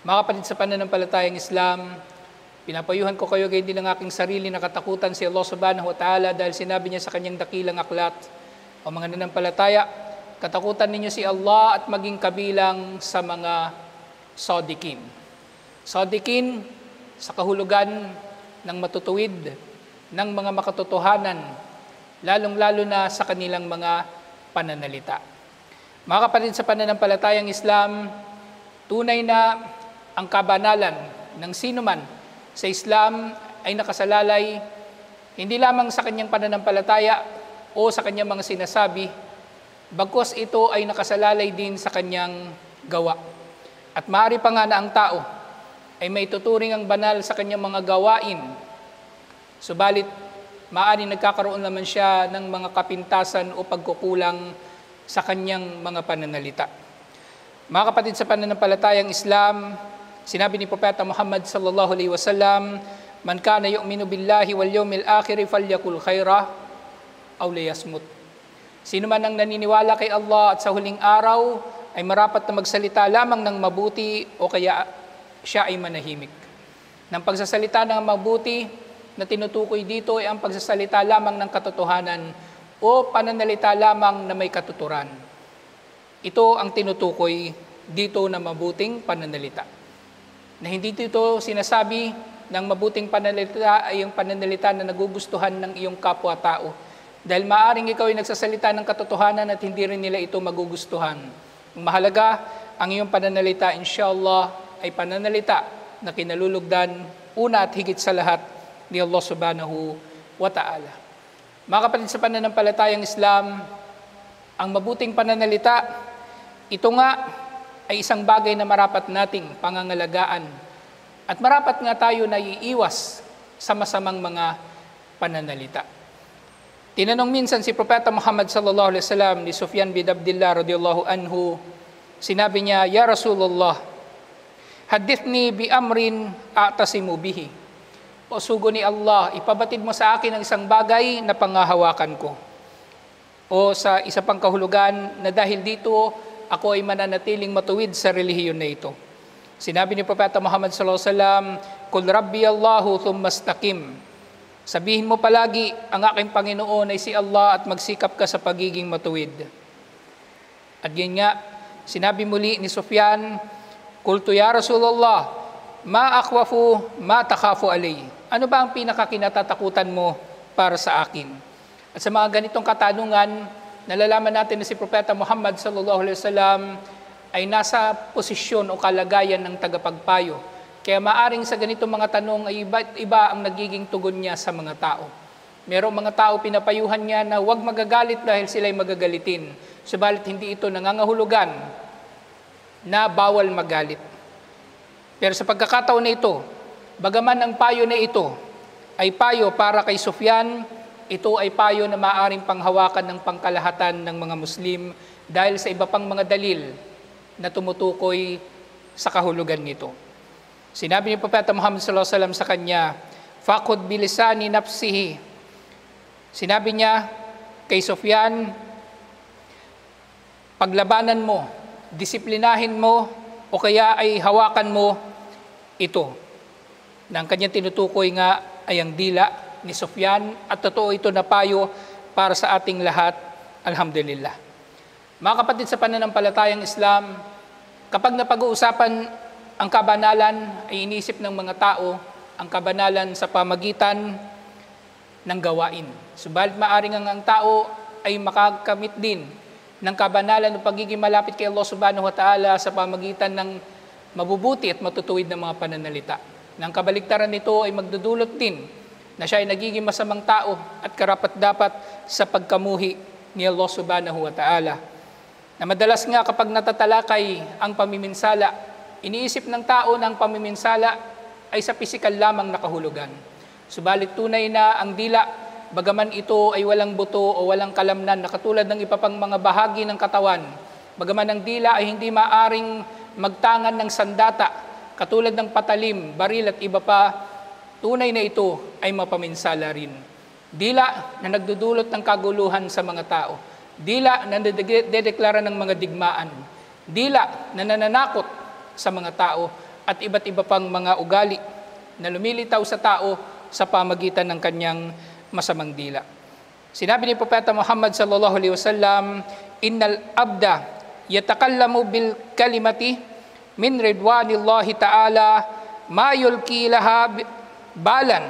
Mga kapatid sa pananampalatayang Islam, pinapayuhan ko kayo gayon din ng aking sarili na katakutan si Allah subhanahu wa ta'ala dahil sinabi niya sa kanyang dakilang aklat, o mga nananampalataya, katakutan ninyo si Allah at maging kabilang sa mga sadiqin. Sadiqin sa kahulugan ng matutuwid, ng mga makatotohanan, lalong-lalo na sa kanilang mga pananalita. Mga kapatid sa pananampalatayang Islam, tunay na ang kabanalan ng sinuman sa Islam ay nakasalalay hindi lamang sa kanyang pananampalataya o sa kanyang mga sinasabi, bagkus ito ay nakasalalay din sa kanyang gawa. At maaari pa nga na ang tao ay may tuturing ang banal sa kanyang mga gawain, subalit maaari nagkakaroon naman siya ng mga kapintasan o pagkukulang sa kanyang mga pananalita. Mga kapatid sa pananampalatayang Islam, sinabi ni Propeta Muhammad sallallahu alaihi wasallam, "Man kana yu'minu billahi wal yawmil akhir falyakul khaira aw liyasmut." Sino man ang naniniwala kay Allah at sa huling araw ay marapat na magsalita lamang ng mabuti o kaya siya ay manahimik. Nang pagsasalita ng mabuti na tinutukoy dito ay ang pagsasalita lamang ng katotohanan o pananalita lamang na may katuturan. Ito ang tinutukoy dito na mabuting pananalita. Na hindi dito sinasabi ng mabuting pananalita ay yung pananalita na nagugustuhan ng iyong kapwa-tao. Dahil maaring ikaw ay nagsasalita ng katotohanan at hindi rin nila ito magugustuhan. Ang mahalaga, ang iyong pananalita, inshallah, ay pananalita na kinalulugdan, una at higit sa lahat, ni Allah subhanahu wa ta'ala. Mga kapatid sa pananampalatayang Islam, ang mabuting pananalita, ito nga ay isang bagay na marapat nating pangangalagaan at marapat nga tayo na iiwas sa masamang mga pananalita. Tinanong minsan si Propeta Muhammad sallallahu alaihi wasallam ni Sufyan bin Abdullah radhiyallahu anhu, sinabi niya, "Ya Rasulullah, hadithni bi amrin a'tasimu bihi." O sugo ni Allah, ipabatid mo sa akin ang isang bagay na pangahawakan ko. O sa isa pang kahulugan na dahil dito, ako ay mananatiling matuwid sa relihiyon na ito. Sinabi ni Propeta Muhammad sallallahu alaihi wasallam, "Qul Rabbi Allahu thumma istaqim." Sabihin mo palagi, ang aking Panginoon ay si Allah at magsikap ka sa pagiging matuwid. At yun nga, sinabi muli ni Sufyan, "Qultu ya Rasulullah, ma akhwafu ma takhafu alay." Ano ba ang pinakakinatatakutan mo para sa akin? At sa mga ganitong katanungan, nalalaman natin na si Propeta Muhammad sallallahu alaihi wasallam ay nasa posisyon o kalagayan ng tagapagpayo. Kaya maaring sa ganitong mga tanong ay iba ang nagiging tugon niya sa mga tao. Merong mga tao pinapayuhan niya na huwag magagalit dahil sila'y magagalitin. Subalit hindi ito nangangahulugan na bawal magalit. Pero sa pagkakataon na ito, bagaman ang payo na ito ay payo para kay Sufyan, ito ay payo na maaaring panghawakan ng pangkalahatan ng mga Muslim dahil sa iba pang mga dalil na tumutukoy sa kahulugan nito. Sinabi ni Propeta Muhammad sallallahu alaihi wasallam sa kanya, "Faqud bilisani nafsihi." Sinabi niya kay Sufyan, paglabanan mo, disiplinahin mo, o kaya ay hawakan mo ito. Na ang kanyang tinutukoy nga ay ang dila ni Sufyan at totoo ito na payo para sa ating lahat, alhamdulillah. Mga kapatid sa pananampalatayang Islam, kapag napag-uusapan ang kabanalan ay iniisip ng mga tao ang kabanalan sa pamagitan ng gawain. Subalit maaring ang tao ay makakamit din ng kabanalan o pagiging malapit kay Allah subhanahu wa ta'ala sa pamagitan ng mabubuti at matutuwid na mga pananalita. Nang kabaligtaran nito ay magdudulot din na siya ay nagiging masamang tao at karapat-dapat sa pagkamuhi ni Allah subhanahu wa ta'ala. Na madalas nga kapag natatalakay ang pamiminsala, iniisip ng tao na ang pamiminsala ay sa pisikal lamang na kahulugan. Subalit tunay na ang dila, bagaman ito ay walang buto o walang kalamnan na katulad ng iba pang mga bahagi ng katawan, bagaman ang dila ay hindi maaring magtangan ng sandata, katulad ng patalim, baril at iba pa, tunay na ito ay mapaminsala rin. Dila na nagdudulot ng kaguluhan sa mga tao. Dila na dedeklara ng mga digmaan. Dila na nananakot sa mga tao at iba't iba pang mga ugali na lumilitaw sa tao sa pamagitan ng kanyang masamang dila. Sinabi ni Propeta Muhammad sallallahu alaihi wasallam, "Innal abda yatakallamu bil kalimati min ridwanillahi ta'ala ma yulki laha balan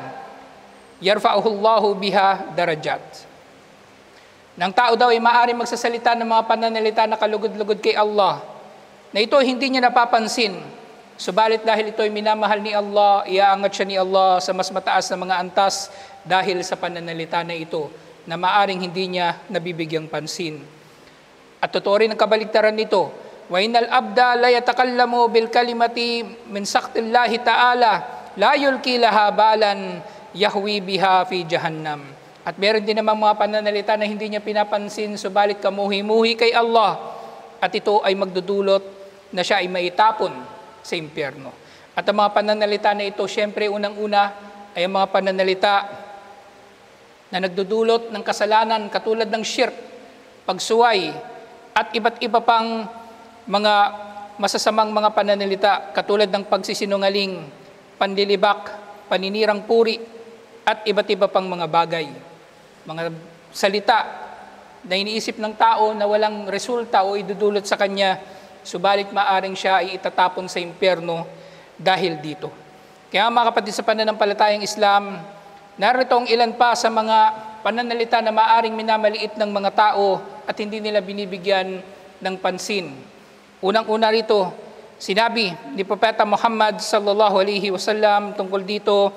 yarfa'uhu Allahu biha darajat." Nang tao daw ay maaaring magsasalita ng mga pananalita na kalugod-lugod kay Allah, na ito hindi niya napapansin. Subalit dahil ito ay minamahal ni Allah, iaangat siya ni Allah sa mas mataas na mga antas dahil sa pananalita na ito, na maaaring hindi niya nabibigyang pansin. At totoo rin ang kabaligtaran nito, wa innal abda la yatakallamu bil kalimati min saktillahi ta'ala la yulki laha balan yahwi biha fi jahannam. At meron din naman mga pananalita na hindi niya pinapansin, subalit kamuhi-muhi kay Allah, at ito ay magdudulot na siya ay maitapon sa impyerno. At ang mga pananalita na ito, syempre unang-una ay ang mga pananalita na nagdudulot ng kasalanan katulad ng shirk, pagsuway, at iba't iba pang mga masasamang mga pananalita katulad ng pagsisinungaling, panlilibak, paninirang puri, at iba't iba pang mga bagay. Mga salita na iniisip ng tao na walang resulta o idudulot sa kanya, subalit maaring siya ay itatapon sa impyerno dahil dito. Kaya mga kapatid sa pananampalatayang Islam, narito ang ilan pa sa mga pananalita na maaring minamaliit ng mga tao at hindi nila binibigyan ng pansin. Unang-una rito, sinabi ni Propeta Muhammad sallallahu alaihi wasallam tungkol dito,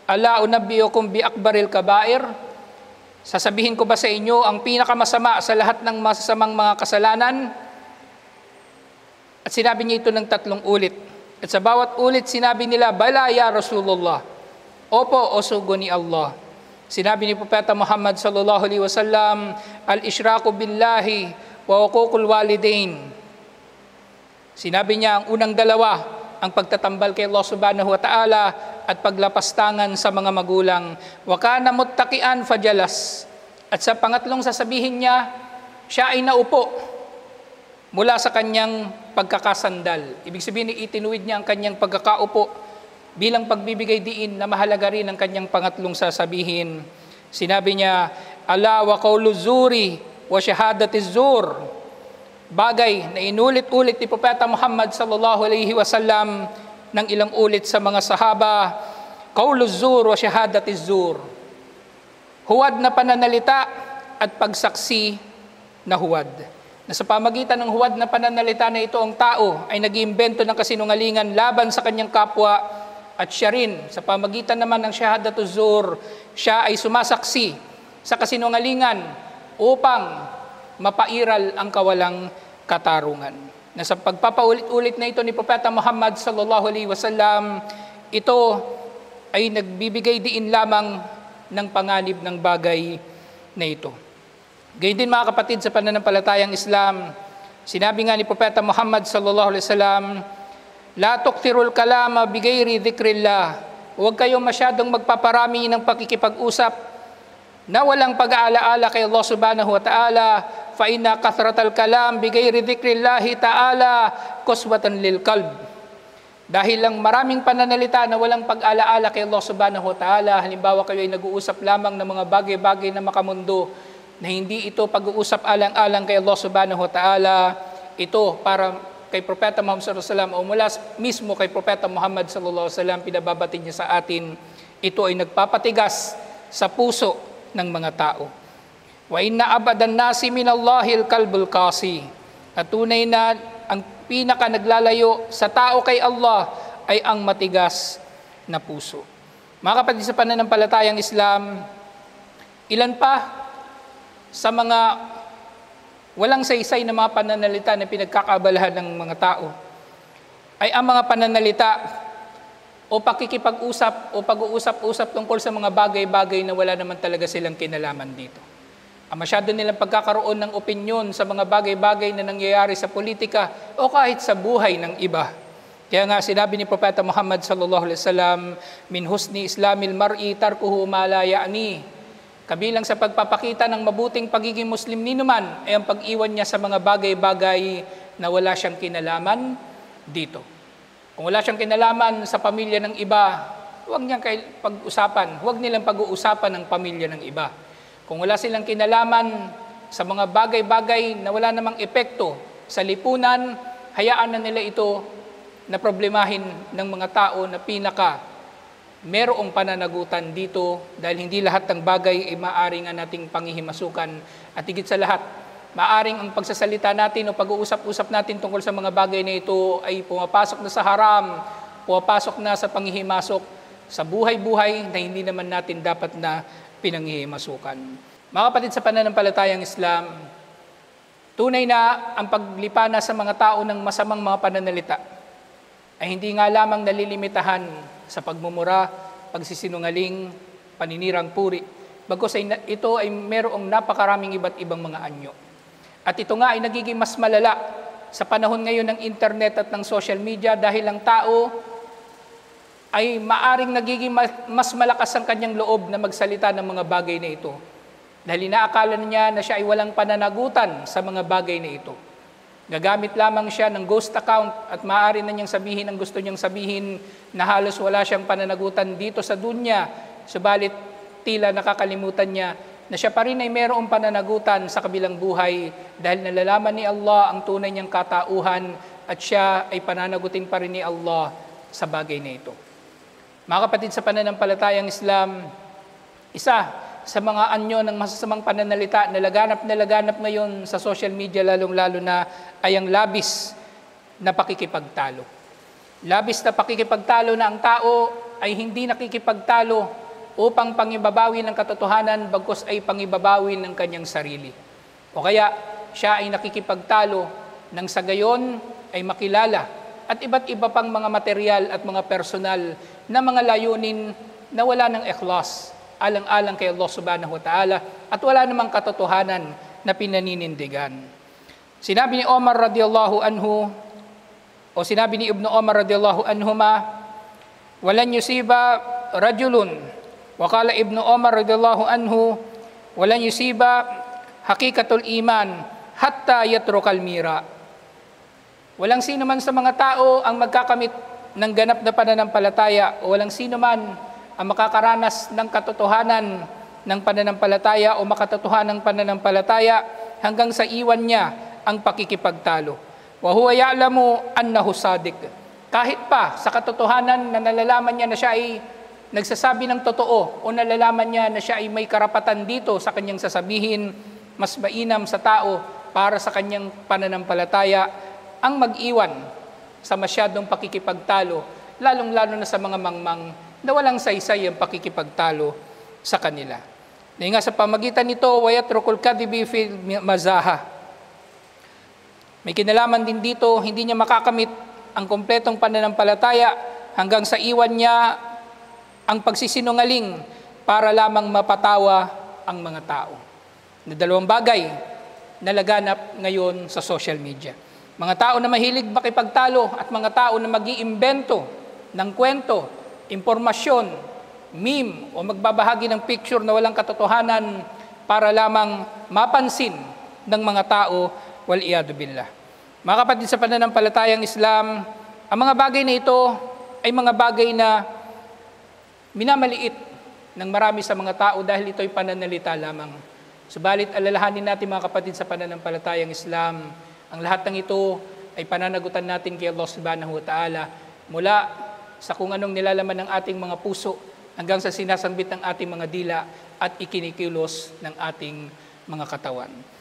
"Ala unabbiukum bi akbaril kabair?" Sasabihin ko ba sa inyo ang pinakamasama sa lahat ng masasamang mga kasalanan? At sinabi niya ito ng 3 ulit. At sa bawat ulit sinabi nila, "Bala ya Rasulullah." Opo, o sugo ni Allah. Sinabi ni Propeta Muhammad sallallahu alaihi wasallam, "Al-ishraku billahi wa uququl walidain." Sinabi niya ang unang dalawa, ang pagtatambal kay Allah subhanahu wa ta'ala at paglapastangan sa mga magulang. Wa kana muttaqian fajalas. At sa pangatlong sasabihin niya, siya ay naupo mula sa kanyang pagkakasandal. Ibig sabihin, itinuwid niya ang kanyang pagkakaupo bilang pagbibigay diin na mahalaga rin ang kanyang pangatlong sasabihin. Sinabi niya, "Ala wa qawlu zuri wa shahadatiz zur." Bagay na inulit-ulit ni Propeta Muhammad sallallahu alaihi wasallam ng ilang ulit sa mga sahaba, "Qawlu zur wa shahadatiz zur." Huwad na pananalita at pagsaksi na huwad. Na sa pamagitan ng huwad na pananalita na ito, ang tao ay nag-iimbento ng kasinungalingan laban sa kanyang kapwa, at siya rin, sa pamagitan naman ng shahadatuz zur, siya ay sumasaksi sa kasinungalingan upang mapairal ang kawalang katarungan. Na sa pagpapaulit-ulit na ito ni Propeta Muhammad sallallahu alaihi wasallam, ito ay nagbibigay diin lamang ng panganib ng bagay na ito. Gayun din mga kapatid sa pananampalatayang Islam, sinabi nga ni Propeta Muhammad sallallahu alaihi wasallam, "La tukthirul kalama bigayri dhikrillah." Huwag kayong masyadong magpaparami ng pakikipag-usap na walang pag-aalaala kay Allah subhanahu wa ta'ala, fa inna kathratal kalam bigayri dhikrillahi ta'ala qaswatan lil qalb. Dahil lang maraming pananalita na walang pag-alaala kay Allah subhanahu wa ta'ala, halimbawa kayo ay nag-uusap lamang ng mga bagay-bagay na makamundo, na hindi ito pag-uusap alang-alang kay Allah subhanahu wa ta'ala, ito para kay Propeta Muhammad sallallahu alaihi wasallam o mula mismo kay Propeta Muhammad sallallahu alaihi wasallam, pinababati niya sa atin, ito ay nagpapatigas sa puso ng mga tao. Wa inna abadan nasi minallahil kalbul qasi. At tunay na ang pinaka naglalayo sa tao kay Allah ay ang matigas na puso. Mga kapatid sa pananampalatayang Islam, ilan pa sa mga walang saysay na mga pananalita na pinagkakabalahan ng mga tao ay ang mga pananalita o pakikipag-usap o pag-uusap-usap tungkol sa mga bagay-bagay na wala naman talaga silang kinalaman dito. Ang masyado nilang pagkakaroon ng opinyon sa mga bagay-bagay na nangyayari sa politika o kahit sa buhay ng iba. Kaya nga sinabi ni Propeta Muhammad sallallahu alaihi wasallam, "Min husni islamil mar'i tarkuhu ma la ya'ni." Kabilang sa pagpapakita ng mabuting pagiging Muslim ni naman ay ang pag-iwan niya sa mga bagay-bagay na wala siyang kinalaman dito. Kung wala siyang kinalaman sa pamilya ng iba, huwag niyang pag-usapan. Huwag nilang pag-uusapan ng pamilya ng iba. Kung wala silang kinalaman sa mga bagay-bagay na wala namang epekto sa lipunan, hayaan na nila ito na problemahin ng mga tao na merong pananagutan dito dahil hindi lahat ng bagay ay maaari nga nating panghihimasukan. At higit sa lahat, maaring ang pagsasalita natin o pag-uusap-usap natin tungkol sa mga bagay na ito ay pumapasok na sa haram, pumapasok na sa panghihimasok sa buhay-buhay na hindi naman natin dapat na pinanghihimasukan. Mga kapatid sa pananampalatayang Islam, tunay na ang paglipana sa mga tao ng masamang mga pananalita ay hindi nga lamang nalilimitahan sa pagmumura, pagsisinungaling, paninirang puri. Bagkus ito ay merong napakaraming iba't ibang mga anyo. At ito nga ay nagiging mas malala sa panahon ngayon ng internet at ng social media dahil ang tao ay maaring nagiging mas malakas ang kanyang loob na magsalita ng mga bagay na ito. Dahil inaakala niya na siya ay walang pananagutan sa mga bagay na ito. Gagamit lamang siya ng ghost account at maaari na niyang sabihin ang gusto niyang sabihin na halos wala siyang pananagutan dito sa dunya. Subalit tila nakakalimutan niya na siya pa rin ay mayroong pananagutan sa kabilang buhay dahil nalalaman ni Allah ang tunay niyang katauhan at siya ay pananagutin pa rin ni Allah sa bagay na ito. Mga kapatid sa pananampalatayang Islam, isa sa mga anyo ng masasamang pananalita na laganap ngayon sa social media lalong-lalo na ay ang labis na pakikipagtalo. Labis na pakikipagtalo na ang tao ay hindi nakikipagtalo upang pangibabawi ng katotohanan bagkus ay pangibabawi ng kanyang sarili. O kaya siya ay nakikipagtalo nang sa gayon ay makilala at iba't iba pang mga material at mga personal na mga layunin na wala ng ikhlas, alang-alang kay Allah subhanahu wa ta'ala at wala namang katotohanan na pinaninindigan. Sinabi ni Omar radiyallahu anhu o sinabi ni Ibn Omar radiyallahu anhuma, walan yusiba rajulun wa qala Ibn Omar radiyallahu anhu walan yusiba hakikatul iman hatta yatrukal mira. Walang sino man sa mga tao ang magkakamit ng ganap na pananampalataya o walang sino man ang makakaranas ng katotohanan ng pananampalataya o makatotohanan ng pananampalataya hanggang sa iwan niya ang pakikipagtalo. Wa huwa ya'lamu annahu sadiq. Kahit pa sa katotohanan na nalalaman niya na siya ay nagsasabi ng totoo o nalalaman niya na siya ay may karapatan dito sa kanyang sasabihin, mas mainam sa tao para sa kanyang pananampalataya ang mag-iwan sa masyadong pakikipagtalo, lalong-lalo na sa mga mangmang na walang saysay ang pakikipagtalo sa kanila. Dahil nga sa pamagitan nito, wayatrukul kadibi fil mazaha. May kinalaman din dito, hindi niya makakamit ang kompletong pananampalataya hanggang sa iwan niya ang pagsisinungaling para lamang mapatawa ang mga tao. Na dalawang bagay na laganap ngayon sa social media. Mga tao na mahilig makipagtalo at mga tao na mag-iimbento ng kwento, impormasyon, meme o magbabahagi ng picture na walang katotohanan para lamang mapansin ng mga tao, wal-iyadu billah. Mga kapatid sa pananampalatayang Islam, ang mga bagay na ito ay mga bagay na minamaliit ng marami sa mga tao dahil ito'y pananalita lamang. Subalit alalahanin natin mga kapatid sa pananampalatayang Islam, ang lahat ng ito ay pananagutan natin kay Allah subhanahu wa ta'ala mula sa kung anong nilalaman ng ating mga puso hanggang sa sinasambit ng ating mga dila at ikinikilos ng ating mga katawan.